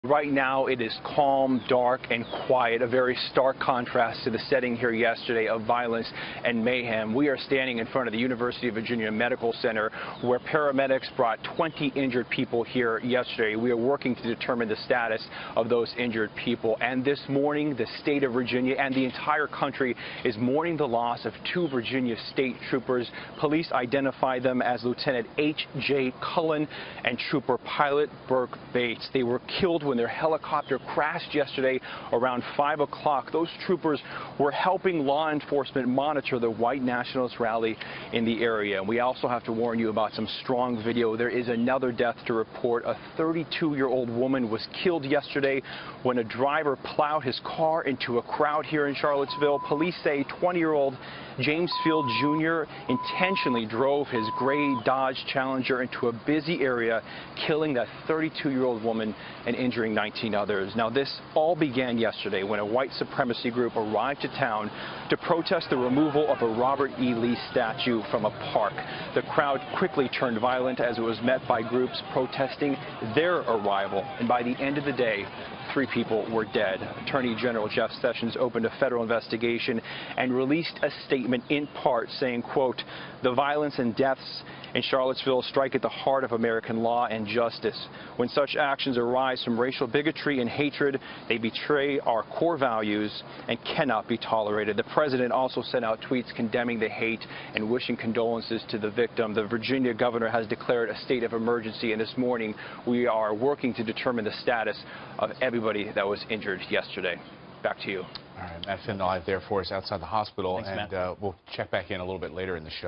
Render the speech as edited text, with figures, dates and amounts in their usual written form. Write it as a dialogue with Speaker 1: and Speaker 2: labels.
Speaker 1: Right now it is calm, dark, and quiet, a very stark contrast to the setting here yesterday of violence and mayhem. We are standing in front of the University of Virginia Medical Center where paramedics brought 20 injured people here yesterday. We are working to determine the status of those injured people. And this morning, the state of Virginia and the entire country is mourning the loss of two Virginia state troopers. Police identify them as Lieutenant H.J. Cullen and Trooper Pilot Burke Bates. They were killed when their helicopter crashed yesterday around 5 o'clock. Those troopers were helping law enforcement monitor the white nationalist rally in the area. And we also have to warn you about some strong video. There is another death to report. A 32-year-old woman was killed yesterday when a driver plowed his car into a crowd here in Charlottesville. Police say 20-year-old James Field Jr. intentionally drove his gray Dodge Challenger into a busy area, killing that 32-year-old woman and injuring 19 others. Now, this all began yesterday when a white supremacy group arrived to town to protest the removal of a Robert E. Lee statue from a park. The crowd quickly turned violent as it was met by groups protesting their arrival. And by the end of the day, 3 people were dead. Attorney General Jeff Sessions opened a federal investigation and released a statement in part saying, quote, "The violence and deaths in Charlottesville strike at the heart of American law and justice. When such actions arise from racial bigotry and hatred, they betray our core values and cannot be tolerated." The president also sent out tweets condemning the hate and wishing condolences to the victim. The Virginia governor has declared a state of emergency, and this morning we are working to determine the status of everybody that was injured yesterday. Back to you.
Speaker 2: All right, Matt's in live there for us outside the hospital.
Speaker 1: Thanks,
Speaker 2: and we'll check back in a little bit later in the show.